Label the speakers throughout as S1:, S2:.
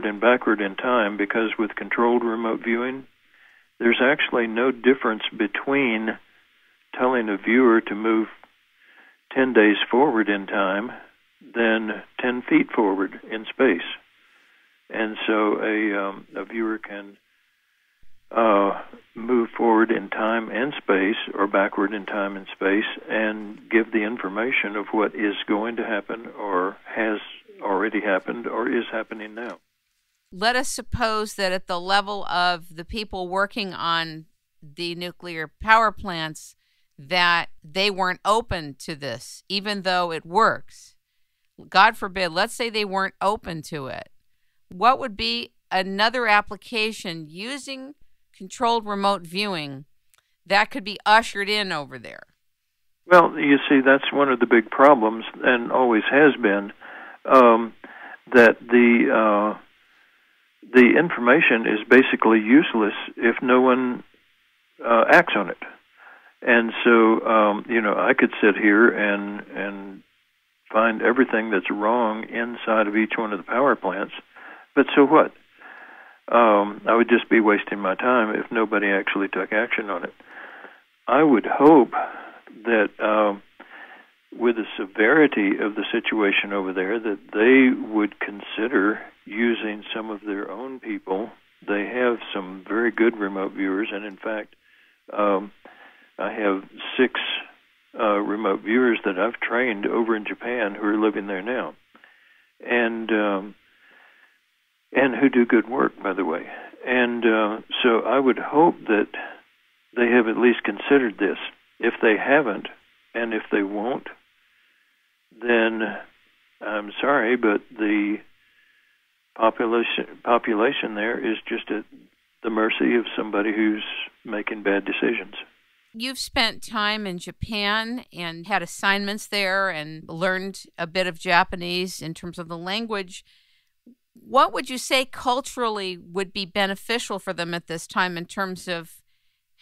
S1: forward and backward in time, because with controlled remote viewing, there's actually no difference between telling a viewer to move 10 days forward in time than 10 feet forward in space. And so a viewer can move forward in time and space, or backward in time and space, and give the information of what is going to happen, or has already happened, or is happening now.
S2: Let us suppose that at the level of the people working on the nuclear power plants, that they weren't open to this, even though it works. God forbid, let's say they weren't open to it. What would be another application using controlled remote viewing that could be ushered in over there?
S1: Well, you see, that's one of the big problems, and always has been, that the information is basically useless if no one acts on it. And so, I could sit here and find everything that's wrong inside of each one of the power plants, but so what? I would just be wasting my time if nobody actually took action on it. I would hope that with the severity of the situation over there, that they would consider using some of their own people. They have some very good remote viewers, and in fact, I have 6 remote viewers that I've trained over in Japan who are living there now, and who do good work, by the way. And so I would hope that they have at least considered this. If they haven't, and if they won't, then I'm sorry, but the population there is just at the mercy of somebody who's making bad decisions.
S2: You've spent time in Japan and had assignments there and learned a bit of Japanese in terms of the language. What would you say culturally would be beneficial for them at this time in terms of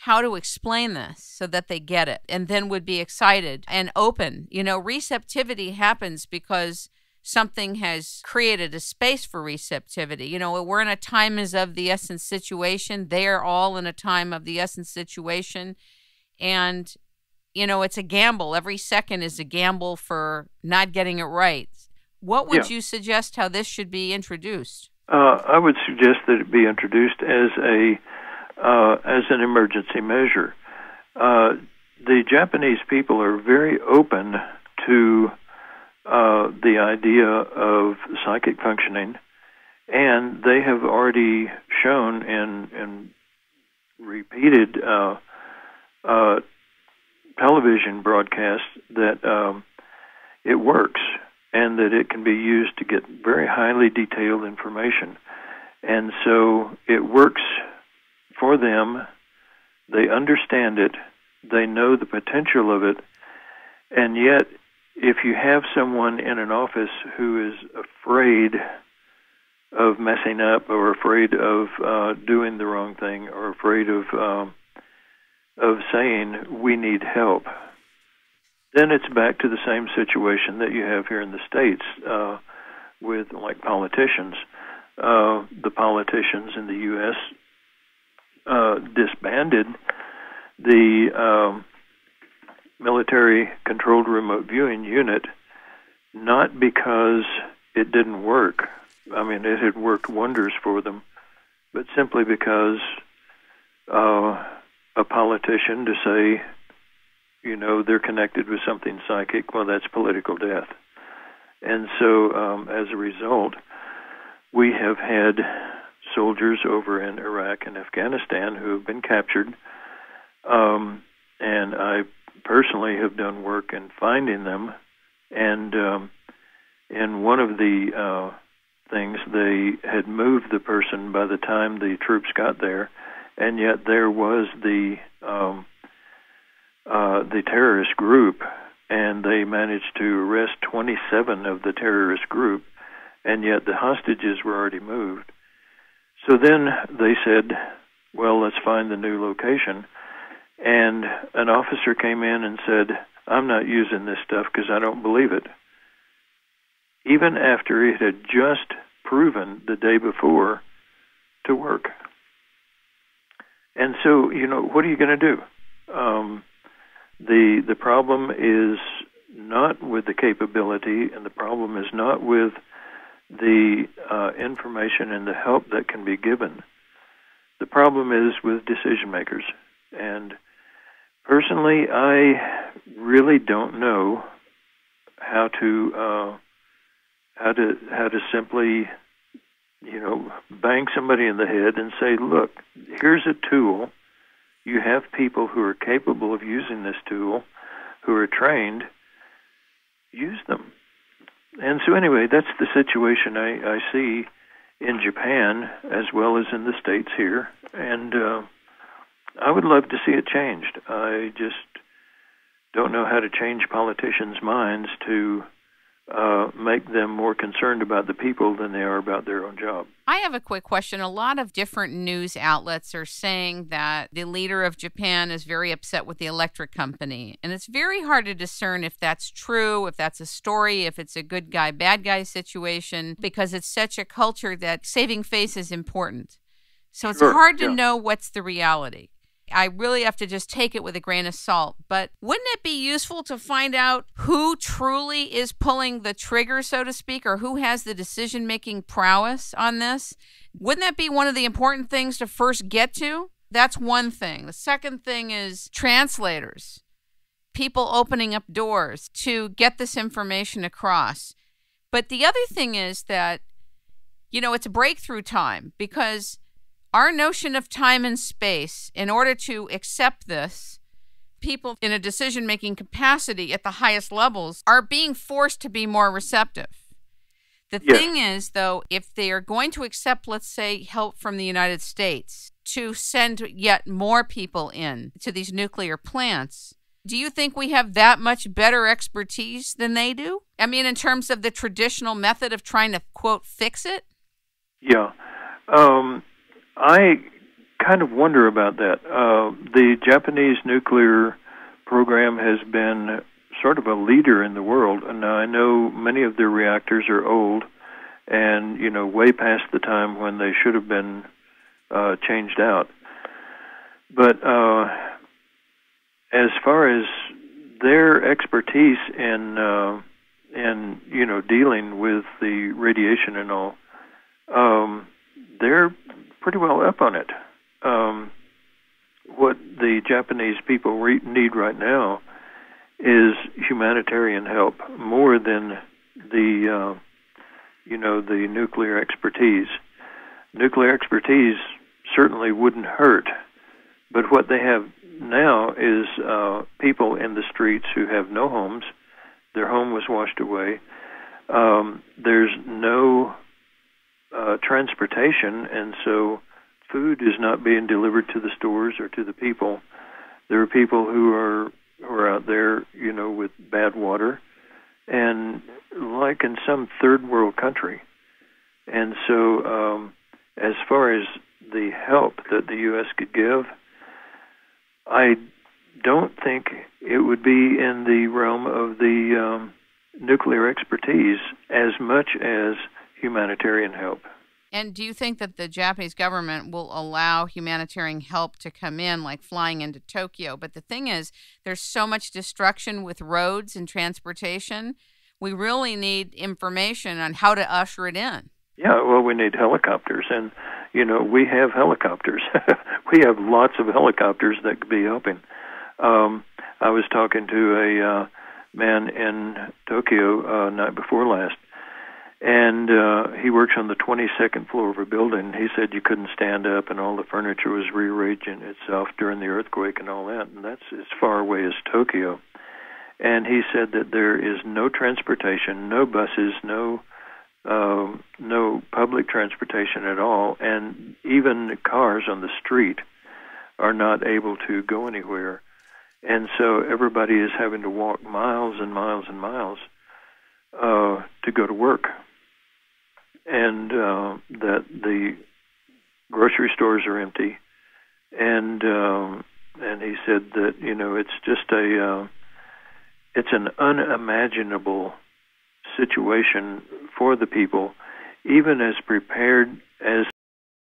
S2: how to explain this so that they get it and then would be excited and open? Receptivity happens because something has created a space for receptivity. We're in a time is of the essence situation. They are all in a time of the essence situation. And, it's a gamble. Every second is a gamble for not getting it right. What would you suggest how this should be introduced?
S1: I would suggest that it be introduced as an emergency measure. The Japanese people are very open to the idea of psychic functioning, and they have already shown in repeated television broadcasts that it works, and that it can be used to get very highly detailed information. And so it works for them. They understand it. They know the potential of it. And yet, if you have someone in an office who is afraid of messing up, or afraid of doing the wrong thing, or afraid of saying, we need help, then it's back to the same situation that you have here in the States with, like, politicians. The politicians in the U.S. Disbanded the military-controlled remote viewing unit, not because it didn't work. I mean, it had worked wonders for them, but simply because a politician to say, they're connected with something psychic, well, that's political death. And so, as a result, we have had soldiers over in Iraq and Afghanistan who have been captured, and I personally have done work in finding them. And in one of the things, they had moved the person by the time the troops got there, and yet there was the terrorist group, and they managed to arrest 27 of the terrorist group, and yet the hostages were already moved. So then they said, well, let's find the new location. And an officer came in and said, I'm not using this stuff because I don't believe it. Even after it had just proven the day before to work. And so, what are you going to do? The problem is not with the capability, and the problem is not with the information and the help that can be given. The problem is with decision makers. And personally, I really don't know how to simply, bang somebody in the head and say, look, here's a tool. You have people who are capable of using this tool, who are trained. Use them. And so anyway, that's the situation I see in Japan as well as in the States here. And I would love to see it changed. I just don't know how to change politicians' minds to make them more concerned about the people than they are about their own job.
S2: I have a quick question. A lot of different news outlets are saying that the leader of Japan is very upset with the electric company. And it's very hard to discern if that's true, if that's a story, if it's a good guy, bad guy situation, because it's such a culture that saving face is important. So it's hard to know what's the reality. I really have to just take it with a grain of salt. But wouldn't it be useful to find out who truly is pulling the trigger, so to speak, or who has the decision-making prowess on this? Wouldn't that be one of the important things to first get to? That's one thing. The second thing is translators, people opening up doors to get this information across. But the other thing is that, it's a breakthrough time, because our notion of time and space, in order to accept this, people in a decision-making capacity at the highest levels are being forced to be more receptive. The thing is, though, if they are going to accept, let's say, help from the United States to send yet more people in to these nuclear plants, do you think we have that much better expertise than they do? I mean, in terms of the traditional method of trying to, quote, fix it?
S1: Yeah. I kind of wonder about that. The Japanese nuclear program has been sort of a leader in the world, and I know many of their reactors are old and, way past the time when they should have been changed out. But as far as their expertise in dealing with the radiation and all, they're pretty well up on it. What the Japanese people need right now is humanitarian help more than the nuclear expertise. Nuclear expertise certainly wouldn't hurt, but what they have now is people in the streets who have no homes. Their home was washed away. There's no transportation, and so food is not being delivered to the stores or to the people. There are people who are out there, with bad water, and like in some third world country. And so, as far as the help that the U.S. could give, I don't think it would be in the realm of the nuclear expertise as much as humanitarian help.
S2: And do you think that the Japanese government will allow humanitarian help to come in, like flying into Tokyo? But the thing is, there's so much destruction with roads and transportation. We really need information on how to usher it in.
S1: Yeah, well, we need helicopters, and, we have helicopters. We have lots of helicopters that could be helping. I was talking to a man in Tokyo night before last, and he works on the 22nd floor of a building. He said you couldn't stand up, and all the furniture was rearranging itself during the earthquake and all that, and that's as far away as Tokyo. And he said that there is no transportation, no buses, no public transportation at all, and even cars on the street are not able to go anywhere. And so everybody is having to walk miles and miles and miles to go to work. And that the grocery stores are empty. And he said that, it's just it's an unimaginable situation for the people even as prepared as